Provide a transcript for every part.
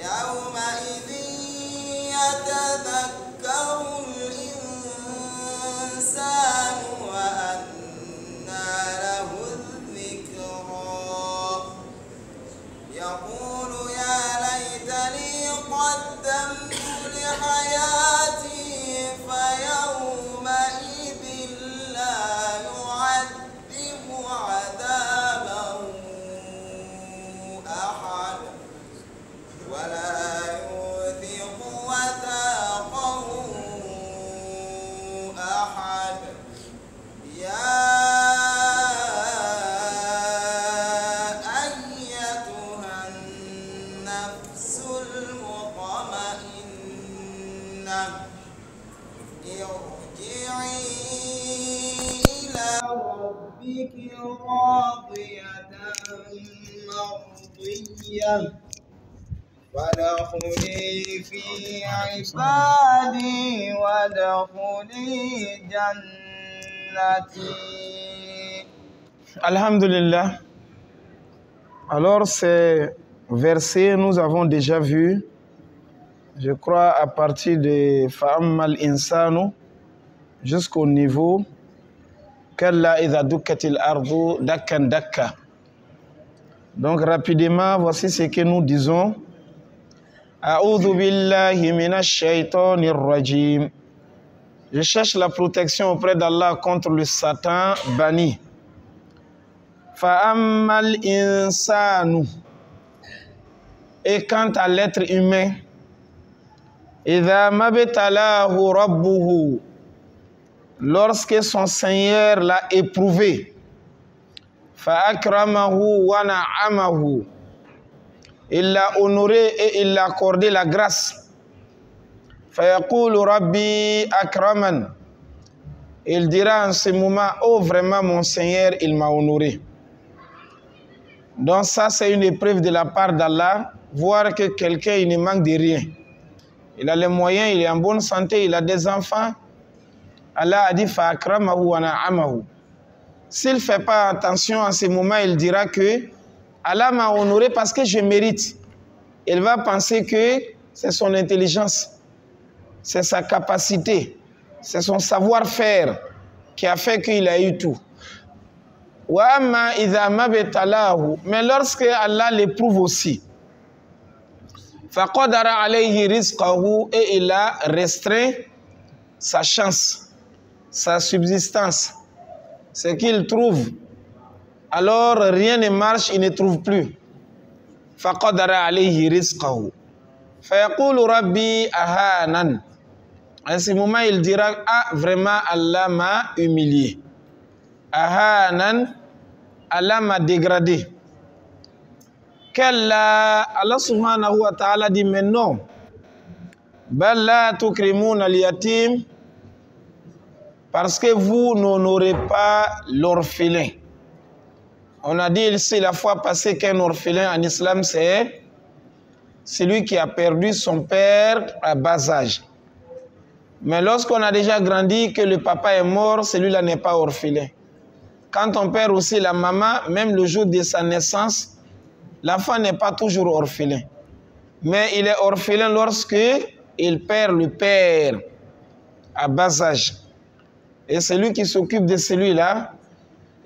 يومئذ يتذكر الإنسان وأنى له الذكرى يقول يا ليتني قدمت لحياتي فيومئذ لا يعذب عذابه أحد ولا يوثق وثاقه أحد يا أيتها النفس المطمئنة ارجعي إلى ربك راضية مرضية وادخلي في عبادي وادخلي جنتي. Alhamdulillah. Alors ces versets, nous avons déjà vu, je crois, à partir de Fa'ammal insanu jusqu'au niveau Kalla idha dukkatil ardu dakkan dakka. Donc rapidement, voici ce que nous disons. A'udhu billahi minash shaitanir rajim. Je cherche la protection auprès d'Allah contre le Satan banni. Fa'ammal insanu. Et quant à l'être humain, idha mabtalahu rabbuhu. Lorsque son Seigneur l'a éprouvé, fa'akramahu wa na'amahu. Il l'a honoré et il l'a accordé la grâce. Fayaqulu Rabbi akraman. Il dira en ce moment, oh vraiment mon Seigneur, il m'a honoré. Donc ça c'est une épreuve de la part d'Allah, voir que quelqu'un il ne manque de rien. Il a les moyens, il est en bonne santé, il a des enfants. Allah a dit fa'akramahu wa na'amahu. S'il ne fait pas attention en ce moment, il dira que Allah m'a honoré parce que je mérite. Il va penser que c'est son intelligence, c'est sa capacité, c'est son savoir-faire qui a fait qu'il a eu tout. Mais lorsque Allah l'éprouve aussi, faqadara alayhi rizqahu, et il a restreint sa chance, sa subsistance, ce qu'il trouve. Alors rien ne marche, il ne trouve plus. Faqadara alayhi rizqahu. Fayaqulu Rabbi ahanan. À ce moment, il dira, ah vraiment Allah m'a humilié. Ahanan, Allah m'a dégradé. Allah subhanahu wa ta'ala dit, mais non. Bal la tukrimuna al-yatim. Parce que vous n'honorez pas l'orphelin. On a dit ici la fois passée qu'un orphelin en islam, c'est celui qui a perdu son père à bas âge. Mais lorsqu'on a déjà grandi, que le papa est mort, celui-là n'est pas orphelin. Quand on perd aussi la maman, même le jour de sa naissance, l'enfant n'est pas toujours orphelin. Mais il est orphelin lorsque il perd le père à bas âge. Et celui qui s'occupe de celui-là,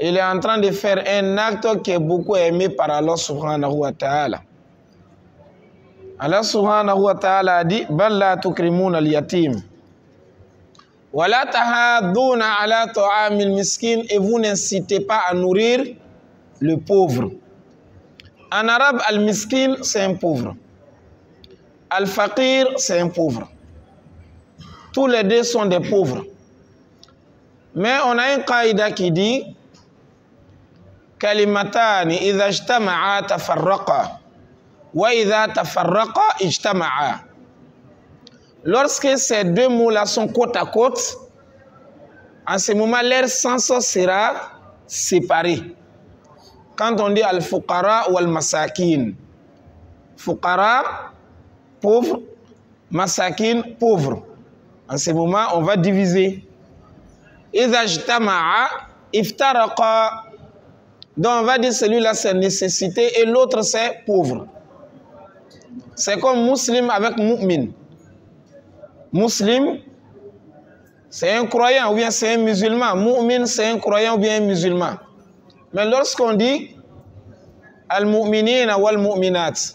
il est en train de faire un acte qui est beaucoup aimé par Allah subhanahu wa ta'ala. Allah subhanahu wa ta'ala a dit, bal la tukrimuna al-yatim. Wa la tahadduna ala ta'amil miskin, et vous n'incitez pas à nourrir le pauvre. En arabe, al-miskin, c'est un pauvre. Al-faqir, c'est un pauvre. Tous les deux sont des pauvres. Mais on a un qaïda qui dit kalimatani idha ijtama'a tafarraqa wa idha tafarraqa ijtama'a. Lorsque ces deux mots-là sont côte à côte, en ce moment, leur sens sera séparé. Quand on dit al-fuqara ou al-masakin, fuqara, pauvre, masakin, pauvre. En ce moment, on va diviser. Idha ijtama'a iftaraqa. Donc on va dire celui-là c'est nécessité et l'autre c'est pauvre. c'est comme muslim avec mu'min. Muslim, c'est un croyant ou bien c'est un musulman. Mu'min, c'est un croyant ou bien un musulman. Mais lorsqu'on dit al-mu'minina wal-mu'minat,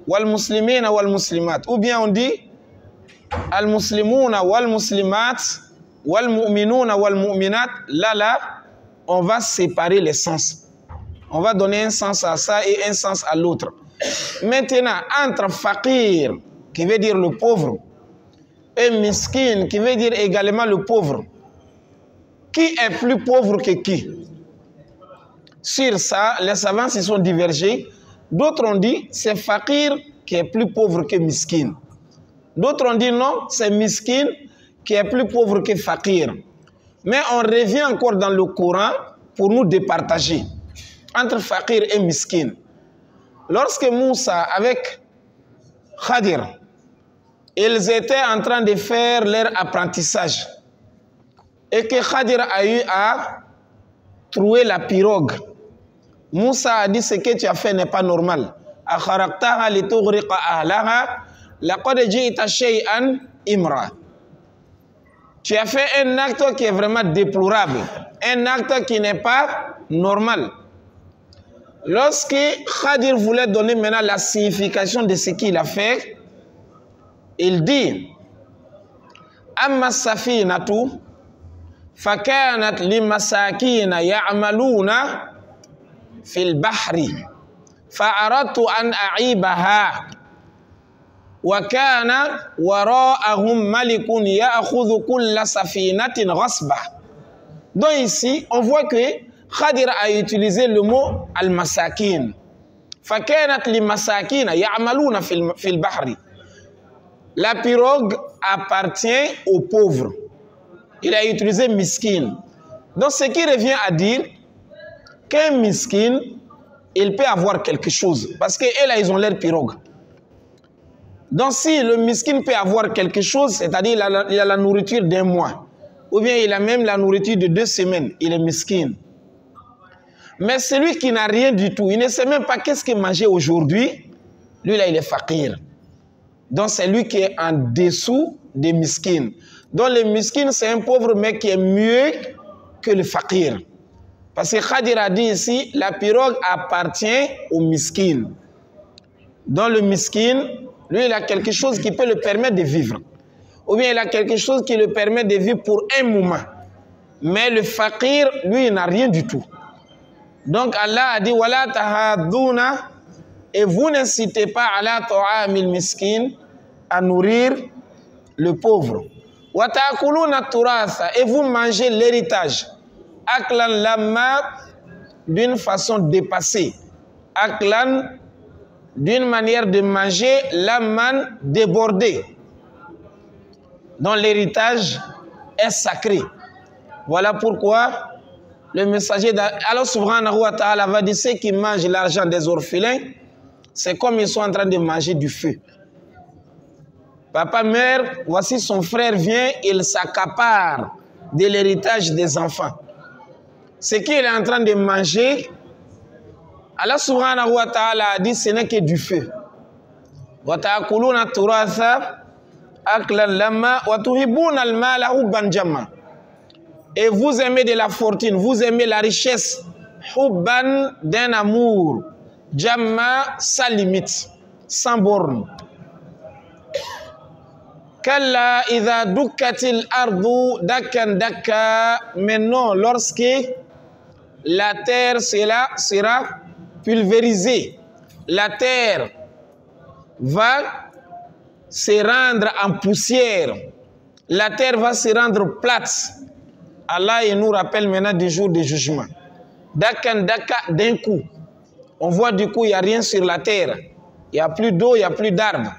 wal-muslimina wal-muslimat, ou bien on dit al-muslimuna wal-muslimat, wal-mu'minuna wal-mu'minat, là, on va séparer les sens. On va donner un sens à ça et un sens à l'autre. Maintenant, entre faqir, qui veut dire le pauvre, et miskin, qui veut dire également le pauvre, qui est plus pauvre que qui? Sur ça, les savants se sont divergés. D'autres ont dit c'est faqir qui est plus pauvre que miskin. D'autres ont dit non, c'est miskin qui est plus pauvre que faqir. Mais on revient encore dans le Coran pour nous départager entre faqir et miskin. Lorsque Moussa avec Khadir, ils étaient en train de faire leur apprentissage et que Khadir a eu à trouver la pirogue, Moussa a dit ce que tu as fait n'est pas normal. Tu as fait un acte qui est vraiment déplorable, un acte qui n'est pas normal. Lorsque Khadir voulait donner maintenant la signification de ce qu'il a fait, il dit Amma safinatu fakanat limasakina ya'maluna fil bahri fa'aradtu an a'ibaha wa kana wara'ahum malikun ya'khudhu kulla safinatin ghasba. Donc ici, on voit que Khadir a utilisé le mot al-masakin. Fakanat limasakina ya'maluna fil bahri. La pirogue appartient aux pauvres. Il a utilisé miskin. Donc ce qui revient à dire qu'un miskin, il peut avoir quelque chose. Parce qu'eux là, ils ont leur pirogue. Donc si le miskin peut avoir quelque chose, c'est-à-dire il a la nourriture d'un mois, ou bien il a même la nourriture de 2 semaines, il est miskin. Mais celui qui n'a rien du tout, il ne sait même pas qu'est-ce qu'il mangeait aujourd'hui, lui là, il est faqir. Donc c'est lui qui est en dessous des miskins. Donc le miskin, c'est un pauvre mais qui est mieux que le faqir. Parce que Khadir a dit ici, la pirogue appartient au miskin. Donc le miskin, lui, il a quelque chose qui peut le permettre de vivre. Ou bien il a quelque chose qui le permet de vivre pour un moment. Mais le faqir, lui, il n'a rien du tout. Donc Allah a dit, Wala tahaduna, et vous n'incitez pas ala ta'amil miskin à nourrir le pauvre. Wa ta'kuluna turatha, et vous mangez l'héritage. Aklan lamma, d'une façon dépassée. Aklan, d'une manière de manger, lamman, débordé. Donc l'héritage est sacré. Voilà pourquoi le messager d'Allah subhanahu wa ta'ala va dire ceux qui mangent l'argent des orphelins, c'est comme ils sont en train de manger du feu. Papa meurt, voici son frère vient, il s'accapare de l'héritage des enfants. Ce qu'il est en train de manger, Allah subhanahu wa ta'ala a dit ce n'est que du feu. Wa ta'kuluna turatha aklan lamma wa tuhibuna al-mala hubban jamma. Et vous aimez de la fortune, vous aimez la richesse, hubban, d'un amour, jamma, sans limite, sans borne. Kalla idha dukkatil ardu dakkan dakka. Maintenant, lorsque la terre sera pulvérisée, la terre va se rendre en poussière, la terre va se rendre plate. Allah il nous rappelle maintenant du jour du jugement. Dakkan dakka, d'un coup. On voit du coup, il n'y a rien sur la terre. Il n'y a plus d'eau, il n'y a plus d'arbres.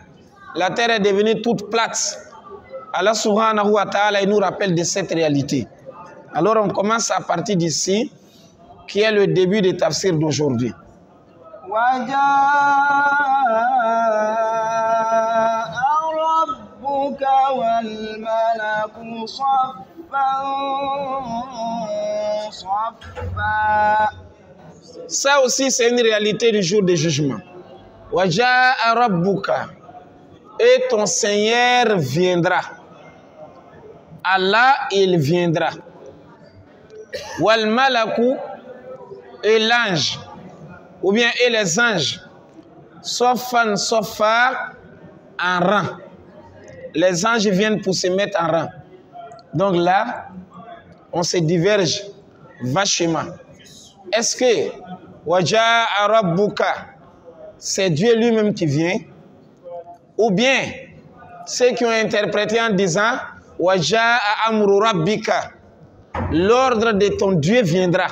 La terre est devenue toute plate. Allah subhanahu wa ta'ala il nous rappelle de cette réalité. Alors on commence à partir d'ici, qui est le début du tafsir d'aujourd'hui. Ça aussi c'est une réalité du jour du jugement. Waja'a rabbuka. et ton Seigneur viendra. Allah, il viendra. Wal malaku, et l'ange, ou bien et les anges, sofan sofa, en rang. Les anges viennent pour se mettre en rang. Donc là, on se diverge vachement. Est-ce que Waja'a Rabbuka, c'est Dieu lui-même qui vient? Ou bien ceux qui ont interprété en disant Waja'a Amru Rabbika, l'ordre de ton Dieu viendra.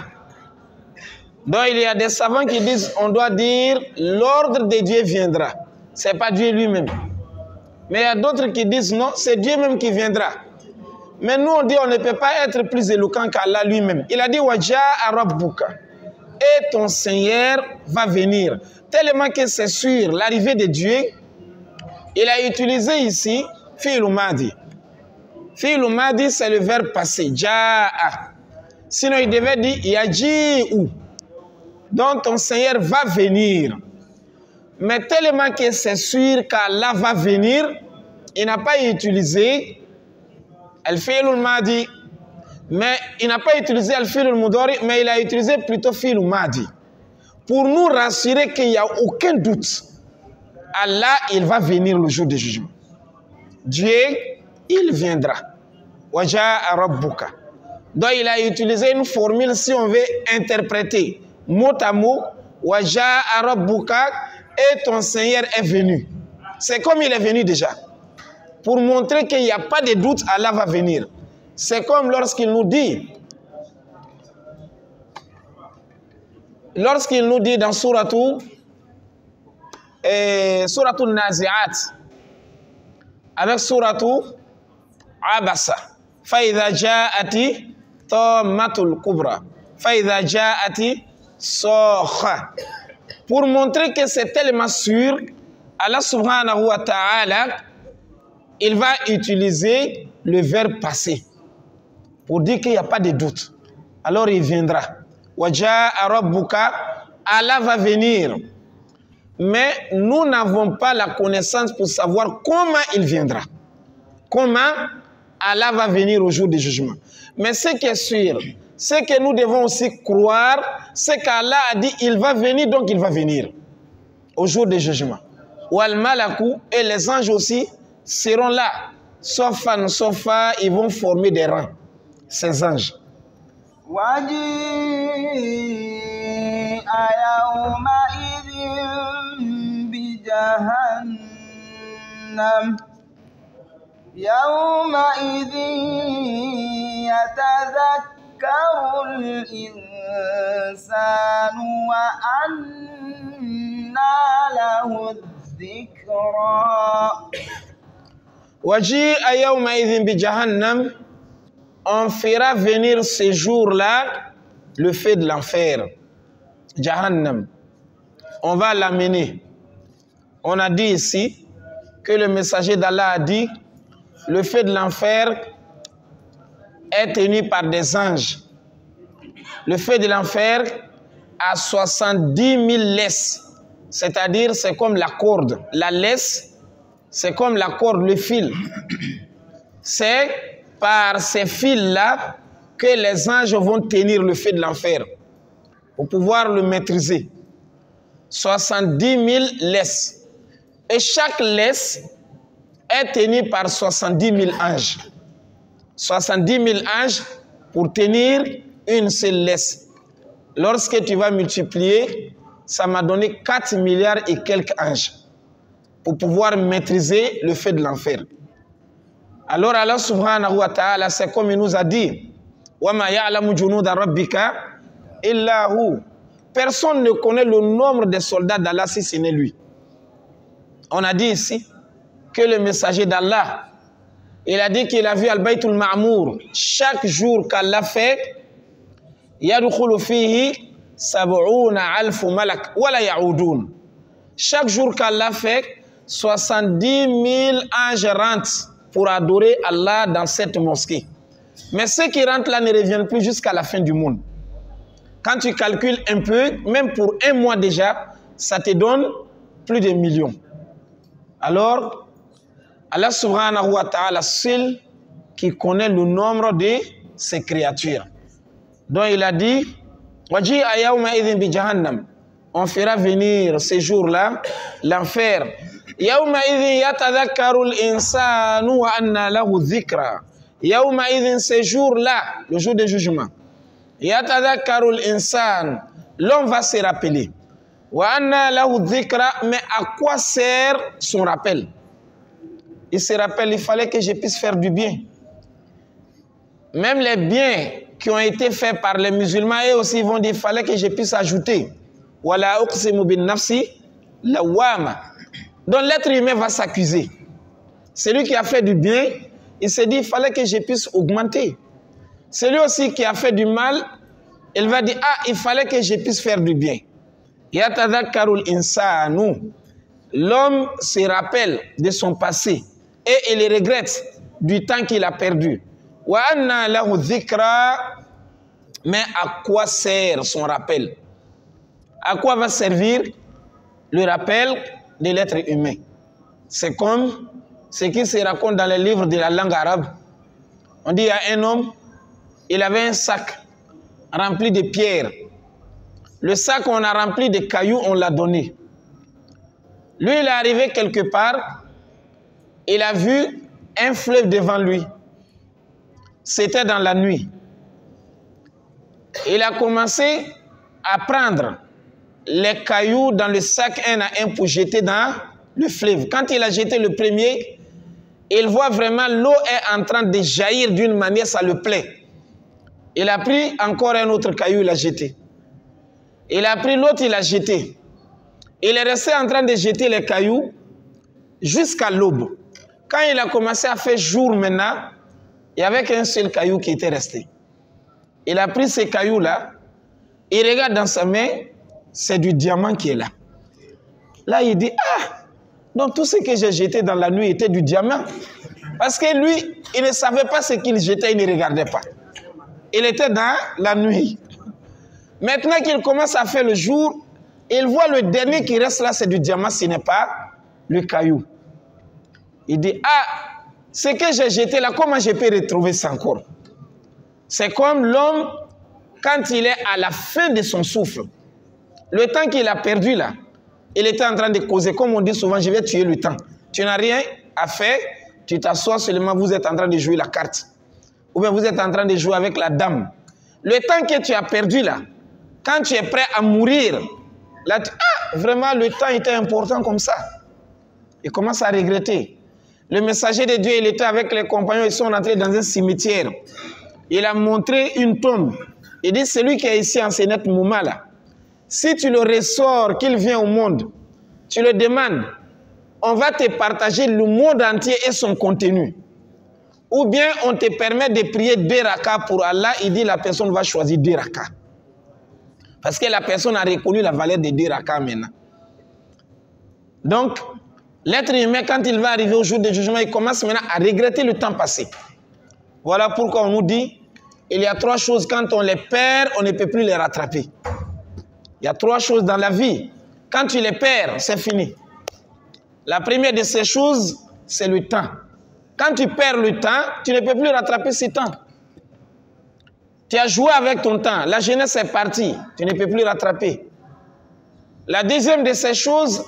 Donc il y a des savants qui disent on doit dire l'ordre de Dieu viendra. Ce n'est pas Dieu lui-même. Mais il y a d'autres qui disent non, c'est Dieu même qui viendra. Mais nous on dit on ne peut pas être plus éloquent qu'Allah lui-même. Il a dit Waja'a Rabbuka, et ton Seigneur va venir. Tellement que c'est sûr, l'arrivée de Dieu, il a utilisé ici fi'l madi. Fi'l madi, c'est le verbe passé, ja'a. Sinon il devait dire yaji'u. Donc ton Seigneur va venir. Mais tellement que c'est sûr qu'Allah va venir, il n'a pas utilisé al-fi'l madi. Mais il n'a pas utilisé al-fi'l mudari, mais il a utilisé plutôt fi'l madi. Pour nous rassurer qu'il n'y a aucun doute. Allah, il va venir le jour du jugement. Dieu, il viendra. Waja'a Rabbuka. Donc il a utilisé une formule si on veut interpréter mot à mot. Waja'a Rabbuka, et ton Seigneur est venu. C'est comme il est venu déjà. Pour montrer qu'il n'y a pas de doute, Allah va venir. C'est comme lorsqu'il nous dit dans Suratul Nazi'at, avec Suratul Abasa, Faïdha ja'ati tammatul kubra, Faïdha ja'ati sokha. Pour montrer que c'est tellement sûr, Allah subhanahu wa ta'ala, il va utiliser le verbe passé pour dire qu'il n'y a pas de doute. Alors il viendra. Waja'a Rabbuka, Allah va venir. Mais nous n'avons pas la connaissance pour savoir comment il viendra. Comment Allah va venir au jour du jugement. Mais ce qui est sûr, ce que nous devons aussi croire, c'est qu'Allah a dit il va venir, donc il va venir au jour du jugement. Wal malaku, et les anges aussi seront là. Sofan sofa, ils vont former des rangs. Ces anges. يومئذ يتذكر الإنسان وأنى له الذكرى وجيء يومئذ بجهنم. On fera venir ce jour-là le feu de l'enfer. Jahannam. On va l'amener. On a dit ici que le messager d'Allah a dit le feu de l'enfer est tenu par des anges. Le feu de l'enfer a 70 000 laisses. C'est-à-dire, c'est comme la corde. La laisse, c'est comme la corde, le fil. C'est par ces fils-là que les anges vont tenir le feu de l'enfer pour pouvoir le maîtriser. 70 000 laisses. Et chaque laisse est tenue par 70 000 anges. 70 000 anges pour tenir une seule laisse. Lorsque tu vas multiplier, ça m'a donné 4 milliards et quelques anges pour pouvoir maîtriser le feu de l'enfer. Alors Allah subhanahu wa ta'ala, c'est comme il nous a dit, وَمَا يَعْلَمُ جُنُودَ رَبِّكَ إِلَّا هُ. Personne ne connaît le nombre des soldats d'Allah si ce n'est lui. On a dit ici que le messager d'Allah, il a dit qu'il a vu Al-Baytul Ma'mour. Chaque jour qu'Allah fait, يَدْخُلُ فِيهِ سَبْعُونَ أَلْفُ مَلَكٍ وَلَا يَعُودُونَ. Chaque jour qu'Allah fait, 70 000 anges rentrent pour adorer Allah dans cette mosquée. Mais ceux qui rentrent là ne reviennent plus jusqu'à la fin du monde. Quand tu calcules un peu, même pour un mois déjà, ça te donne plus de millions. Alors, Allah subhanahu wa ta'ala seul qui connaît le nombre de ses créatures. Donc il a dit, on fera venir ces jours-là l'enfer. Ces jours-là, le jour du jugement, l'homme va se rappeler. Mais à quoi sert son rappel? Il se rappelle, il fallait que je puisse faire du bien. Même les biens qui ont été faits par les musulmans, eux aussi vont dire, il fallait que je puisse ajouter. Donc l'être humain va s'accuser. Celui qui a fait du bien, il se dit, il fallait que je puisse augmenter. Celui aussi qui a fait du mal, il va dire, ah, il fallait que je puisse faire du bien. L'homme se rappelle de son passé et il regrette du temps qu'il a perdu. Mais à quoi sert son rappel? À quoi va servir le rappel de l'être humain? C'est comme ce qui se raconte dans les livres de la langue arabe. On dit, il y a un homme, il avait un sac rempli de pierres. Le sac, on a rempli de cailloux, on l'a donné. Lui, il est arrivé quelque part, il a vu un fleuve devant lui. C'était dans la nuit. Il a commencé à prendre les cailloux dans le sac un à un pour jeter dans le fleuve. Quand il a jeté le premier, il voit vraiment l'eau est en train de jaillir d'une manière, ça le plaît. Il a pris encore un autre caillou, il a jeté. Il a pris l'autre, il a jeté. Il est resté en train de jeter les cailloux jusqu'à l'aube. Quand il a commencé à faire jour maintenant, il n'y avait qu'un seul caillou qui était resté. Il a pris ces cailloux-là, il regarde dans sa main, c'est du diamant qui est là. Là, il dit, ah, donc tout ce que j'ai jeté dans la nuit était du diamant. Parce que lui, il ne savait pas ce qu'il jetait, il ne regardait pas. Il était dans la nuit. Maintenant qu'il commence à faire le jour, il voit le dernier qui reste là, c'est du diamant, ce n'est pas le caillou. Il dit, ah, ce que j'ai jeté là, comment je peux retrouver ça encore? C'est comme l'homme, quand il est à la fin de son souffle. Le temps qu'il a perdu là, il était en train de causer, comme on dit souvent, je vais tuer le temps. Tu n'as rien à faire, tu t'assois seulement, vous êtes en train de jouer la carte. Ou bien vous êtes en train de jouer avec la dame. Le temps que tu as perdu là, quand tu es prêt à mourir, là, vraiment le temps était important comme ça. Il commence à regretter. Le messager de Dieu, il était avec les compagnons, ils sont rentrés dans un cimetière. Il a montré une tombe. Il dit, celui qui est ici en ce net moment là, si tu le ressors, qu'il vient au monde, tu le demandes, on va te partager le monde entier et son contenu. Ou bien on te permet de prier 2 rakas pour Allah, il dit la personne va choisir 2 rakas. Parce que la personne a reconnu la valeur des 2 rakas maintenant. Donc, l'être humain, quand il va arriver au jour du jugement, il commence maintenant à regretter le temps passé. Voilà pourquoi on nous dit, il y a 3 choses, quand on les perd, on ne peut plus les rattraper. Il y a 3 choses dans la vie. Quand tu les perds, c'est fini. La première de ces choses, c'est le temps. Quand tu perds le temps, tu ne peux plus rattraper ce temps. Tu as joué avec ton temps. La jeunesse est partie. Tu ne peux plus rattraper. La deuxième de ces choses,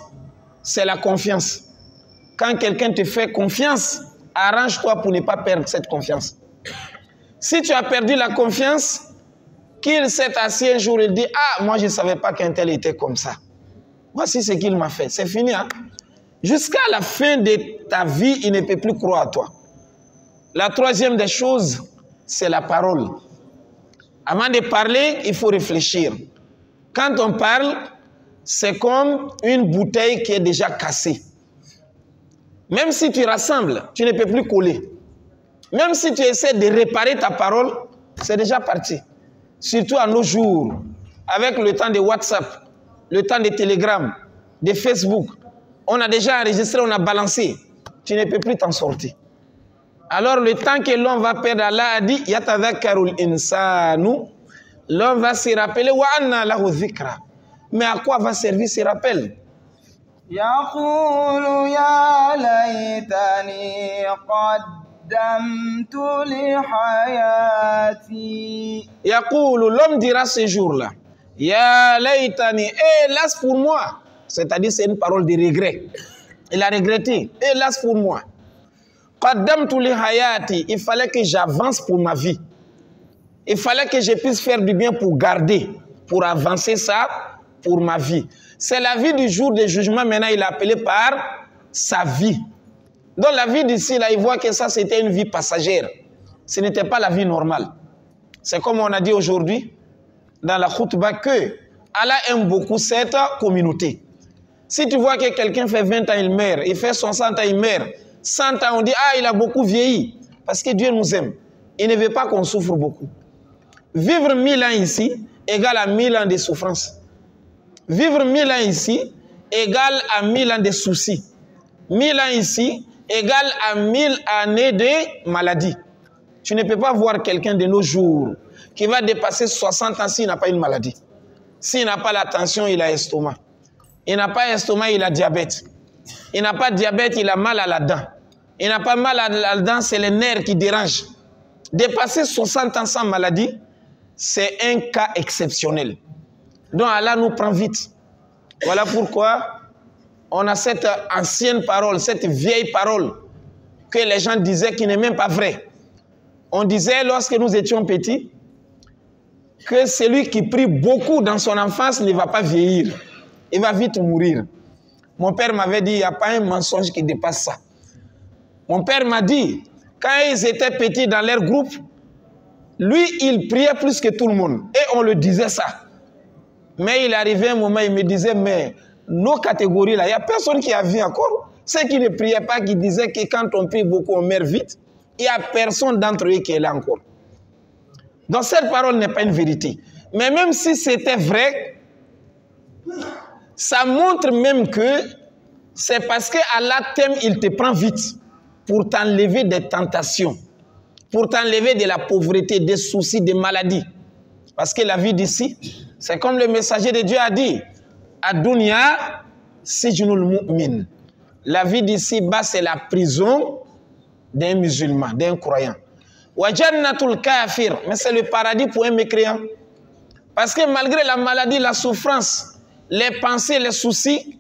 c'est la confiance. Quand quelqu'un te fait confiance, arrange-toi pour ne pas perdre cette confiance. Si tu as perdu la confiance, qu'il s'est assis un jour et dit, ah, moi je ne savais pas qu'un tel était comme ça. Voici ce qu'il m'a fait. C'est fini, hein? Jusqu'à la fin de ta vie, il ne peut plus croire à toi. La troisième des choses, c'est la parole. Avant de parler, il faut réfléchir. Quand on parle, c'est comme une bouteille qui est déjà cassée. Même si tu rassembles, tu ne peux plus coller. Même si tu essaies de réparer ta parole, c'est déjà parti. Surtout à nos jours, avec le temps de WhatsApp, le temps de Telegram, de Facebook, on a déjà enregistré, on a balancé. Tu ne peux plus t'en sortir. Alors le temps que l'homme va perdre, Allah a dit, yatadhakkarul insanu, l'homme va se rappeler, wa anna lahu dhikra. Mais à quoi va servir ce rappel? يقول يا ليتني قدمت لحياتي. Yaqulu, l'homme dira ce jour-là, Ya laytani, hélas pour moi. C'est-à-dire c'est une parole de regret. Il a regretté, hélas pour moi. Qaddamtu li hayati, il fallait que j'avance pour ma vie. Il fallait que je puisse faire du bien pour garder, pour avancer ça pour ma vie. C'est la vie du jour du jugement, maintenant il est appelé par sa vie. Dans la vie d'ici, là, il voit que ça c'était une vie passagère. Ce n'était pas la vie normale. C'est comme on a dit aujourd'hui dans la khutbah que Allah aime beaucoup cette communauté. Si tu vois que quelqu'un fait 20 ans, il meurt, il fait 60 ans, il meurt, 100 ans, on dit, ah, il a beaucoup vieilli. Parce que Dieu nous aime. Il ne veut pas qu'on souffre beaucoup. Vivre 1000 ans ici égale à 1000 ans de souffrance. Vivre 1000 ans ici égale à 1000 ans de soucis. 1000 ans ici égale à 1000 années de maladie. Tu ne peux pas voir quelqu'un de nos jours qui va dépasser 60 ans s'il n'a pas une maladie. S'il n'a pas la tension, il a estomac. Il n'a pas estomac, il a diabète. Il n'a pas diabète, il a mal à la dent. Il n'a pas mal à la dent, c'est les nerfs qui dérangent. Dépasser 60 ans sans maladie, c'est un cas exceptionnel. Donc Allah nous prend vite. Voilà pourquoi on a cette ancienne parole, cette vieille parole que les gens disaient qui n'est même pas vraie. On disait lorsque nous étions petits que celui qui prie beaucoup dans son enfance ne va pas vieillir. Il va vite mourir. Mon père m'avait dit, il n'y a pas un mensonge qui dépasse ça. Mon père m'a dit, quand ils étaient petits dans leur groupe, lui, il priait plus que tout le monde. Et on le disait ça. Mais il arrivait un moment, il me disait, mais nos catégories là, il n'y a personne qui a vu encore. Ceux qui ne priaient pas, qui disaient que quand on prie beaucoup, on meurt vite. Il n'y a personne d'entre eux qui est là encore. Donc cette parole n'est pas une vérité. Mais même si c'était vrai, ça montre même que c'est parce que Allah t'aime, il te prend vite pour t'enlever des tentations, pour t'enlever de la pauvreté, des soucis, des maladies. Parce que la vie d'ici, c'est comme le messager de Dieu a dit, Ad-dunya sijnul mu'min. La vie d'ici-bas, c'est la prison d'un musulman, d'un croyant. Wa jannatul kafir, mais c'est le paradis pour un mécréant. Parce que malgré la maladie, la souffrance, les pensées, les soucis,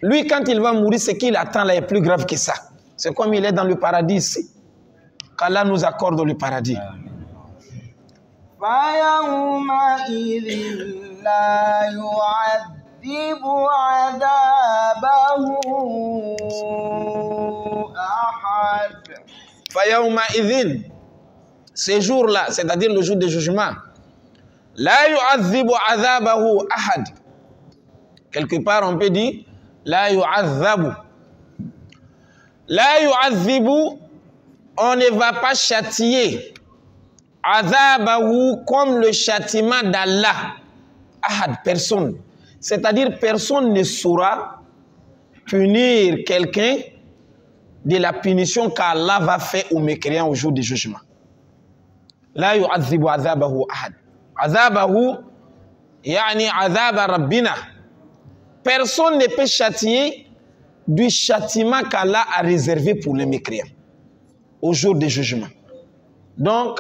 lui, quand il va mourir, ce qu'il attend là est plus grave que ça. C'est comme il est dans le paradis ici. Qu'Allah nous accorde le paradis. Fayawma idhin, ce jour-là, c'est-à-dire le jour du jugement, la yu'adhibu adhabahu ahad. Quelque part, on peut dire la yu'adhabu. La yu'adhibu, on ne va pas châtier adhabahu comme le châtiment d'Allah. Ahad, personne. C'est-à-dire, personne ne saura punir quelqu'un de la punition qu'Allah va faire aux mécréants au jour du jugement. La yu'adhibu adhabahu ahad. Adhabahu, yani adhaba rabbina. Personne ne peut châtier du châtiment qu'Allah a réservé pour les mécréants au jour du jugement. Donc,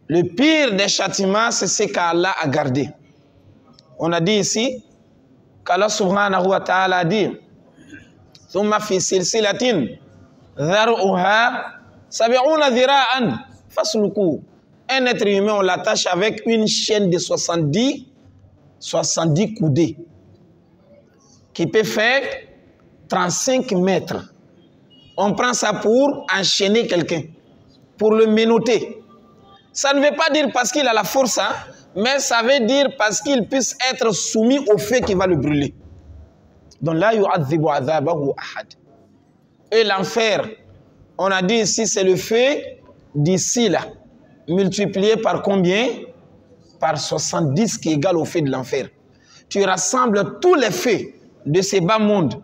le pire des châtiments, c'est ce qu'Allah a gardé. On a dit ici qu'Allah subhanahu wa ta'ala a dit Thumma fi silsilatin dhar'uha sab'una dhira'an fasluku. Un être humain, on l'attache avec une chaîne de 70 coudées qui peut faire 35 mètres. On prend ça pour enchaîner quelqu'un, pour le menotter. Ça ne veut pas dire parce qu'il a la force, hein, mais ça veut dire parce qu'il puisse être soumis au feu qui va le brûler. Donc là, yu'adhibu adhabahu ahad. Et l'enfer, on a dit ici, c'est le feu d'ici là, multiplié par combien? Par 70 qui est égal au feu de l'enfer. Tu rassembles tous les feux de ces bas mondes,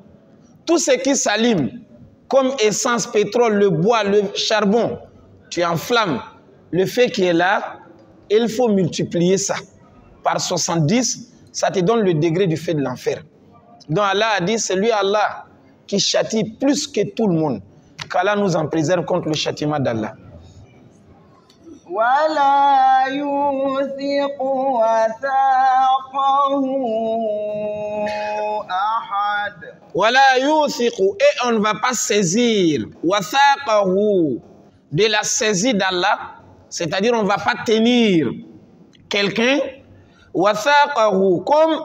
tout ce qui s'allume, comme essence, pétrole, le bois, le charbon, tu enflammes le feu qui est là, et il faut multiplier ça par 70, ça te donne le degré du feu de l'enfer. Donc Allah a dit, c'est lui Allah qui châtie plus que tout le monde. Qu'Allah nous en préserve contre le châtiment d'Allah. ولا يوثق وثاقه أحد. ولا يوثق, et on ne va pas saisir wathaqahu, de la saisie d'Allah, c'est-à-dire on ne va pas tenir quelqu'un wathaqahu, comme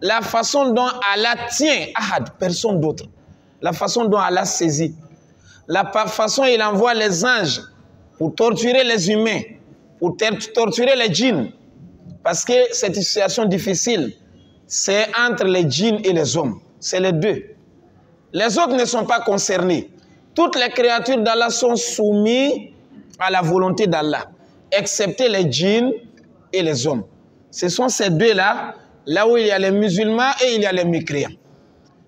la façon dont Allah tient ahad, personne d'autre, la façon dont Allah saisit, la façon il envoie les anges pour torturer les humains, pour torturer les djinns. Parce que cette situation difficile, c'est entre les djinns et les hommes. C'est les deux. Les autres ne sont pas concernés. Toutes les créatures d'Allah sont soumises à la volonté d'Allah, excepté les djinns et les hommes. Ce sont ces deux-là, là où il y a les musulmans et il y a les mécréants.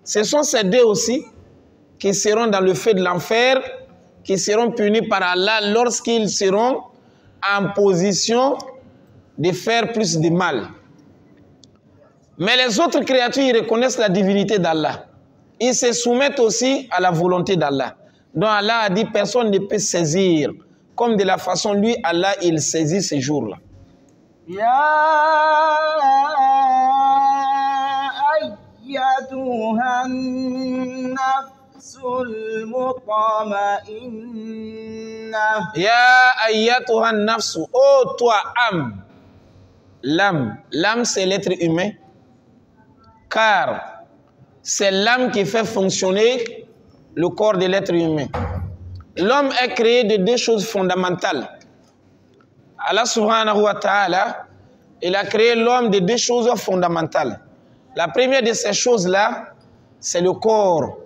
Ce sont ces deux aussi qui seront dans le feu de l'enfer, qui seront punis par Allah lorsqu'ils seront en position de faire plus de mal. Mais les autres créatures, ils reconnaissent la divinité d'Allah. Ils se soumettent aussi à la volonté d'Allah. Donc Allah a dit, personne ne peut saisir, comme de la façon, lui, Allah, il saisit ces jours-là. Ya ayyatuhan nafsu, oh toi âme. L'âme c'est l'être humain, car c'est l'âme qui fait fonctionner le corps de l'être humain. L'homme est créé de deux choses fondamentales. Allah subhanahu wa ta'ala, il a créé l'homme de deux choses fondamentales. La première de ces choses-là, c'est le corps.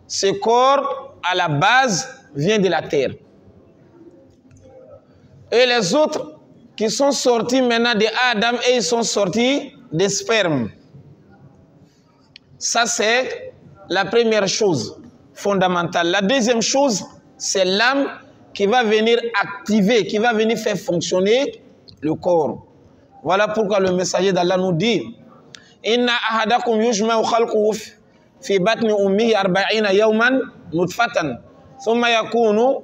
Ce corps, à la base, vient de la terre. Et les autres qui sont sortis maintenant de Adam, et ils sont sortis des spermes. Ça, c'est la première chose fondamentale. La deuxième chose, c'est l'âme qui va venir activer, qui va venir faire fonctionner le corps. Voilà pourquoi le messager d'Allah nous dit Inna ahadakum yujma'u khalquhu fi batni ummihi 40 yawman nutfatan thumma yakunu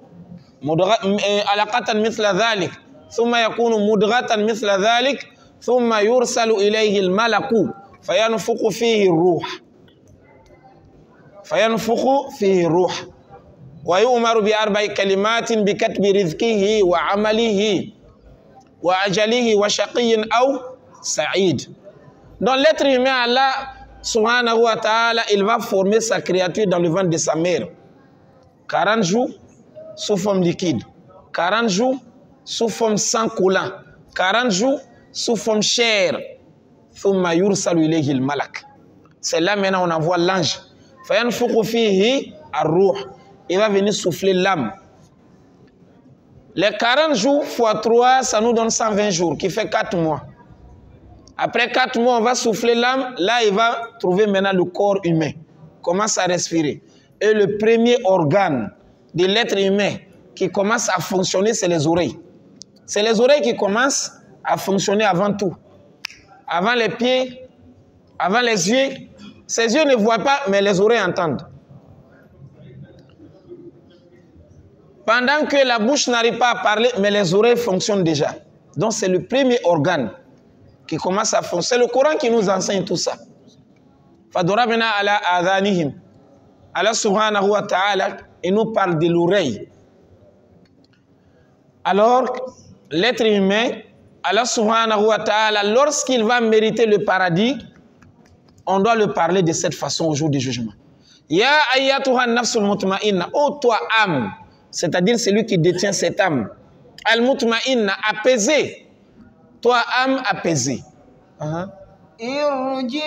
alaqatan mithla dhalik thumma yakunu mudghatan mithla dhalik thumma yursalu ilayhi al-malaku fayanfukhu fihi ar-ruh wa yu'maru bi arba'i kalimatin bi katbi rizqihi wa 'amalihi wa ajalihi wa shaqiyyin aw sa'id. Donc l'être humain, Allah subhanahu wa ta'ala, il va former sa créature dans le ventre de sa mère. 40 jours sous forme liquide, 40 jours sous forme sang coulant, 40 jours sous forme chair. Thumma yursalu ilayhi al-malak. C'est là maintenant on envoie l'ange. Fayanfukhu fihi ar-ruh. Il va venir souffler l'âme. Les 40 jours fois 3, ça nous donne 120 jours, qui fait 4 mois. Après 4 mois, on va souffler l'âme. Là, il va trouver maintenant le corps humain. Commence à respirer. Et le premier organe de l'être humain qui commence à fonctionner, c'est les oreilles. C'est les oreilles qui commencent à fonctionner avant tout. Avant les pieds, avant les yeux. Ses yeux ne voient pas, mais les oreilles entendent. Pendant que la bouche n'arrive pas à parler, mais les oreilles fonctionnent déjà. Donc c'est le premier organe qui commence à fonctionner. C'est le Coran qui nous enseigne tout ça. Fadorabena ala adhanihim. Allah subhanahu wa ta'ala, il nous parle de l'oreille. Alors, l'être humain, Allah subhanahu wa ta'ala, lorsqu'il va mériter le paradis, on doit le parler de cette façon au jour du jugement. Ya ayyatuhan nafsul mutma'inna, oh toi âme, c'est-à-dire celui qui détient cette âme. Al-mutma'inna, apaisé. Toi, âme apaisée. Irji'i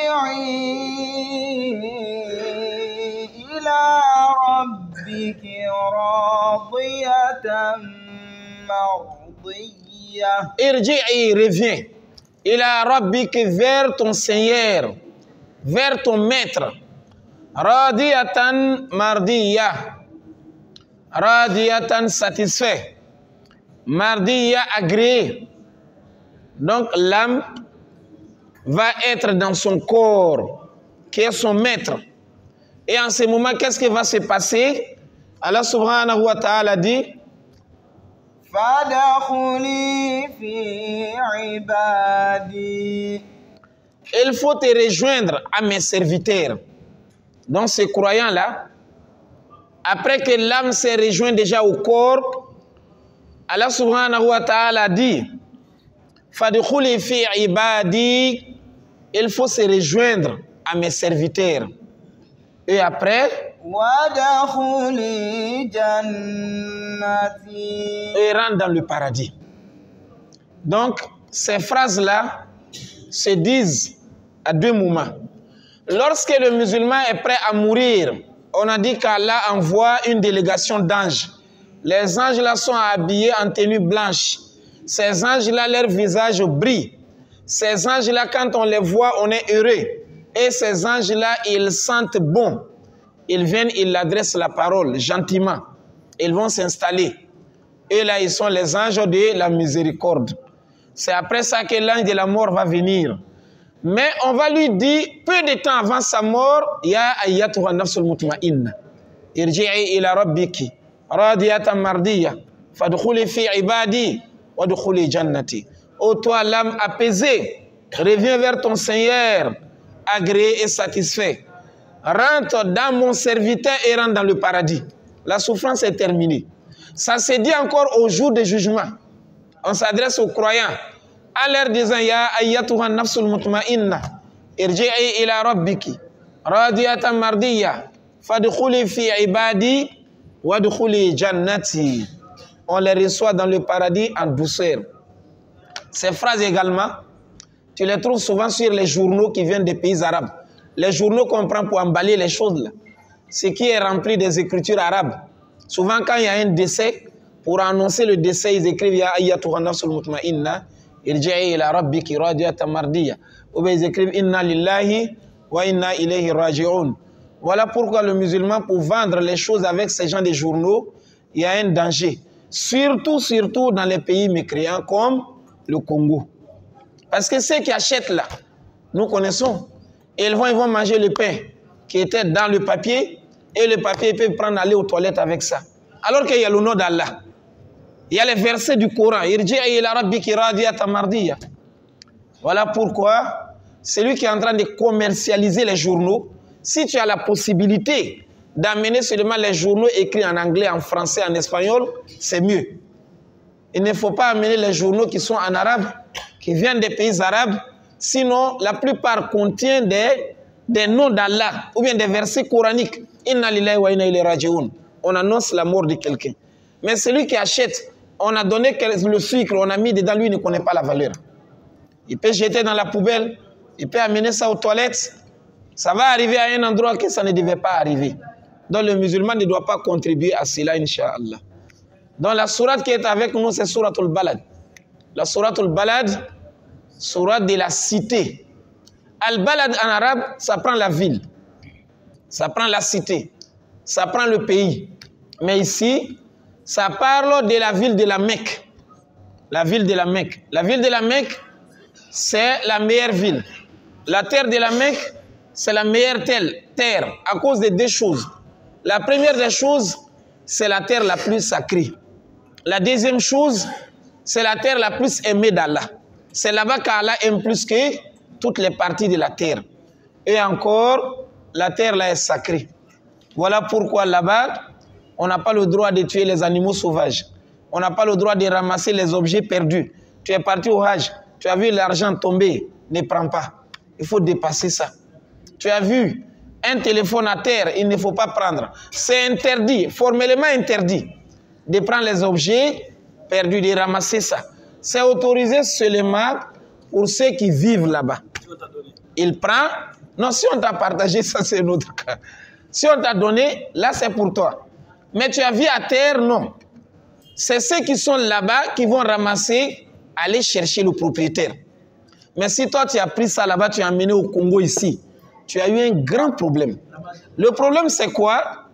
ila rabbiki radiyatan mardiyya. Irji'i, reviens. Ila rabbiki, vers ton Seigneur, vers ton Maître. Radiyatan mardiyya. Radiyatan, satisfait. Mardiya, agréé. Donc l'âme va être dans son corps qui est son maître. Et en ce moment, qu'est-ce qui va se passer? Allah subhanahu wa ta'ala dit فادخلي في عبادي. il faut te rejoindre à mes serviteurs. Donc ces croyants-là, après que l'âme s'est rejointe déjà au corps, Allah subhanahu wa ta'ala dit fadkhuli fi ibadi, il faut se rejoindre à mes serviteurs. Et après, وادخلي جنتي. et rentre dans le paradis. Donc, ces phrases-là se disent à deux moments. Lorsque le musulman est prêt à mourir, on a dit qu'Allah envoie une délégation d'anges. Les anges-là sont habillés en tenue blanche. Ces anges-là, leur visage brille. Ces anges-là, quand on les voit, on est heureux. Et ces anges-là, ils sentent bon. Ils viennent, ils adressent la parole gentiment. Ils vont s'installer. Et là, ils sont les anges de la miséricorde. C'est après ça que l'ange de la mort va venir. Mais on va lui dire, peu de temps avant sa mort, Ya ayyatuha nafsul mutma'inna, irji'i ila rabbiki, radiyatan mardiya, fadkhuli fi ibadi, wadkhuli jannati. Ô toi, l'âme apaisée, reviens vers ton Seigneur, agréé et satisfait. Rentre dans mon serviteur et rentre dans le paradis. La souffrance est terminée. Ça se dit encore au jour du jugement. On s'adresse aux croyants en leur disant Ya ayyatuha nafsul mutma'inna, irji'i ila rabbiki, radiyatan mardiya, fadkhuli fi ibadi, wadkhuli jannati. On les reçoit dans le paradis en douceur. Ces phrases également, tu les trouves souvent sur les journaux qui viennent des pays arabes. Les journaux qu'on prend pour emballer les choses là. Ce qui est rempli des écritures arabes. Souvent quand il y a un décès, pour annoncer le décès, ils écrivent Ya ayyatuha nafsul mutma'inna, irji'i ila rabbiki radiyatan mardiya. Ou bien ils écrivent Inna lillahi wa inna ilayhi raji'un. Voilà pourquoi le musulman, pour vendre les choses avec ces gens de journaux, il y a un danger. Surtout dans les pays mécréants comme le Congo. Parce que ceux qui achètent là, nous connaissons, ils vont manger le pain qui était dans le papier, et le papier, ils peuvent prendre, aller aux toilettes avec ça. Alors qu'il y a le nom d'Allah. Il y a les versets du Coran. Voilà pourquoi celui qui est en train de commercialiser les journaux, si tu as la possibilité d'amener seulement les journaux écrits en anglais, en français, en espagnol, c'est mieux. Il ne faut pas amener les journaux qui sont en arabe, qui viennent des pays arabes. Sinon, la plupart contiennent des noms d'Allah ou bien des versets coraniques. Inna lillahi wa inna ilayhi raji'un. On annonce la mort de quelqu'un. Mais celui qui achète, on a donné le sucre, on a mis dedans, lui, il ne connaît pas la valeur. Il peut jeter dans la poubelle, il peut amener ça aux toilettes. Ça va arriver à un endroit que ça ne devait pas arriver. Donc le musulman ne doit pas contribuer à cela, Inch'Allah. Donc la sourate qui est avec nous, c'est Sourate al-Balad. La Sourate al-Balad, sourate de la cité. Al-Balad en arabe, ça prend la ville. Ça prend la cité. Ça prend le pays. Mais ici, ça parle de la ville de la Mecque. La ville de la Mecque. La ville de la Mecque, c'est la meilleure ville. La terre de la Mecque, c'est la meilleure terre à cause de deux choses. La première des choses, c'est la terre la plus sacrée. La deuxième chose, c'est la terre la plus aimée d'Allah. C'est là-bas qu'Allah aime plus que toutes les parties de la terre. Et encore, la terre là est sacrée. Voilà pourquoi là-bas, on n'a pas le droit de tuer les animaux sauvages. On n'a pas le droit de ramasser les objets perdus. Tu es parti au Hajj, tu as vu l'argent tomber, ne prends pas. Il faut dépasser ça. Tu as vu un téléphone à terre, il ne faut pas prendre. C'est interdit, formellement interdit, de prendre les objets perdus, de ramasser ça. C'est autorisé seulement pour ceux qui vivent là-bas. Il prend. Non, si on t'a partagé, ça c'est un autre cas. Si on t'a donné, là c'est pour toi. Mais tu as vu à terre, non. C'est ceux qui sont là-bas qui vont ramasser, aller chercher le propriétaire. Mais si toi tu as pris ça là-bas, tu as amené au Congo ici, tu as eu un grand problème. Le problème c'est quoi?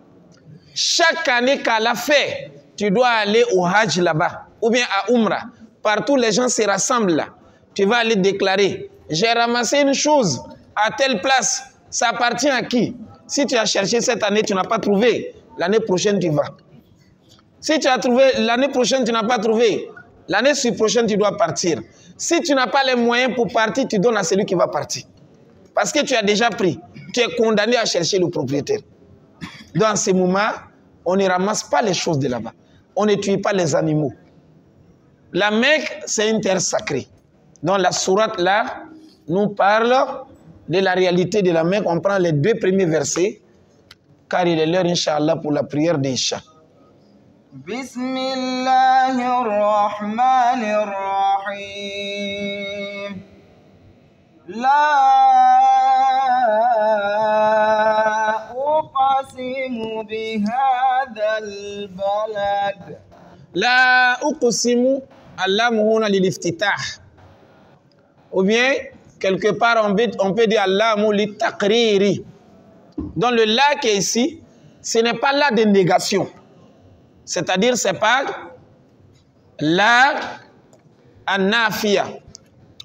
Chaque année qu'Allah fait, tu dois aller au Hajj là-bas, ou bien à Umrah. Partout les gens se rassemblent là. Tu vas aller déclarer, j'ai ramassé une chose à telle place. Ça appartient à qui? Si tu as cherché cette année, tu n'as pas trouvé. L'année prochaine, tu vas. Si tu as trouvé l'année prochaine, tu n'as pas trouvé. L'année prochaine, tu dois partir. Si tu n'as pas les moyens pour partir, tu donnes à celui qui va partir. Parce que tu as déjà pris. Tu es condamné à chercher le propriétaire. Dans ces moments, on ne ramasse pas les choses de là-bas. On ne tue pas les animaux. La Mecque, c'est une terre sacrée. Donc la sourate là nous parle de la réalité de la Mecque. On prend les 2 premiers versets, car il est l'heure, Inch'Allah, pour la prière d'Isha. Bismillahirrahmanirrahim. La uqsimu bihadhal balad. La uqsimu allamuhuna liliftitah. Ou bien, quelque part, on peut dire allamu litaqriri. Donc le la qui est ici, ce n'est pas la de négation. C'est-à-dire, ce n'est pas la an-nafiya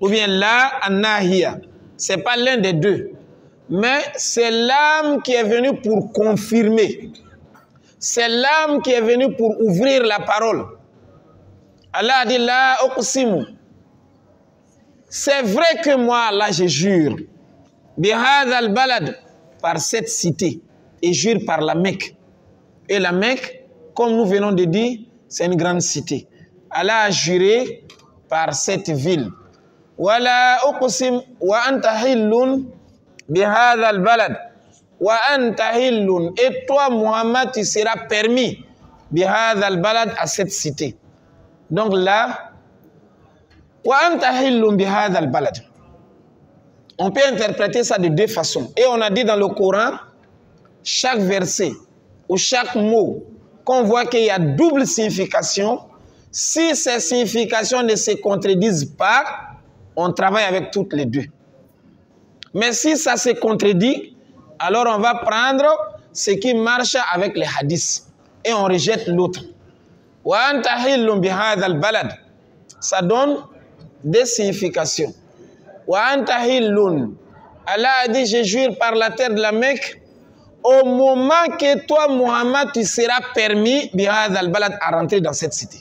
ou bien la an-nahiya. Ce n'est pas l'un des deux. Mais c'est l'âme qui est venue pour confirmer. C'est l'âme qui est venue pour ouvrir la parole. Allah a dit la uqsimu. C'est vrai que moi, là, je jure. Bihadha al-balad, par cette cité. Et jure par la Mecque. Et la Mecque, comme nous venons de dire, c'est une grande cité. Allah a juré par cette ville. Wala uqsim wa anta hillun bihadha al-balad. Wa anta hillun. Et toi, Muhammad, tu seras permis bihadha al-balad, à cette cité. Donc là, wa anta hillun bihadha al-balad. On peut interpréter ça de 2 façons. Et on a dit dans le Coran, chaque verset ou chaque mot, qu'on voit qu'il y a double signification, si ces significations ne se contredisent pas, on travaille avec toutes les 2. Mais si ça se contredit, alors on va prendre ce qui marche avec les hadiths et on rejette l'autre. Wa anta hillun bihadha al-balad. Ça donne 2 significations. Wa anta hillun. Allah a dit, je jure par la terre de la Mecque, au moment que toi, Muhammad, tu seras permis bihadha al-balad, à rentrer dans cette cité.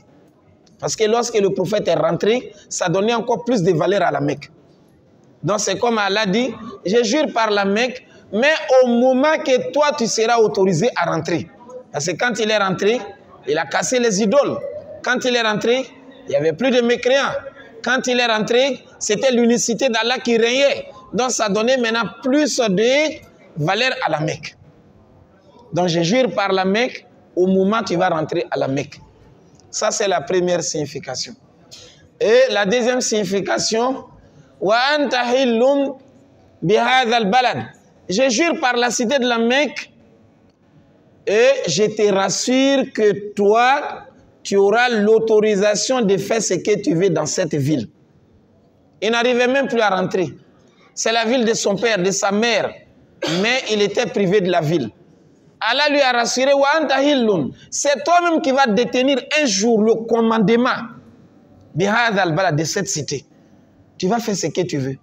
Parce que lorsque le prophète est rentré, ça donnait encore plus de valeur à la Mecque. Donc c'est comme Allah dit, je jure par la Mecque, mais au moment que toi, tu seras autorisé à rentrer. Parce que quand il est rentré, il a cassé les idoles. Quand il est rentré, il n'y avait plus de mécréants. Quand il est rentré, c'était l'unicité d'Allah qui régnait. Donc ça donnait maintenant plus de valeur à la Mecque. Donc je jure par la Mecque, au moment où tu vas rentrer à la Mecque. Ça c'est la première signification. Et la deuxième signification, wa anta hillun bihadha al-balad. Je jure par la cité de la Mecque et je te rassure que toi, tu auras l'autorisation de faire ce que tu veux dans cette ville. Il n'arrivait même plus à rentrer. C'est la ville de son père, de sa mère, mais il était privé de la ville. Allah lui a rassuré, wa anta hillun. C'est toi-même qui vas détenir un jour le commandement bihadha al-balad, de cette cité. Tu vas faire ce que tu veux.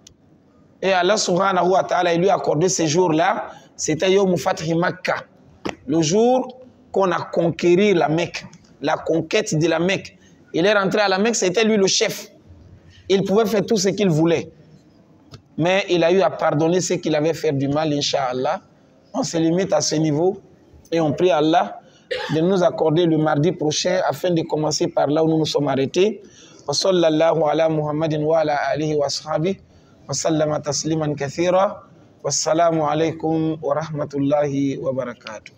Et Allah subhanahu wa ta'ala, il lui a accordé ce jour-là, c'était Yawm Fathi Makkah, le jour qu'on a conquéri la Mecque, la conquête de la Mecque. Il est rentré à la Mecque, c'était lui le chef. Il pouvait faire tout ce qu'il voulait. Mais il a eu à pardonner ceux qu'il avait fait du mal, Inch'Allah. On se limite à ce niveau et on prie Allah de nous accorder le mardi prochain afin de commencer par là où nous nous sommes arrêtés. Wa sallallahu ala Muhammadin wa ala alihi wa ashabihi wa sallama tasliman kathira. Wassalamu alaikum wa rahmatullahi wa barakatuh.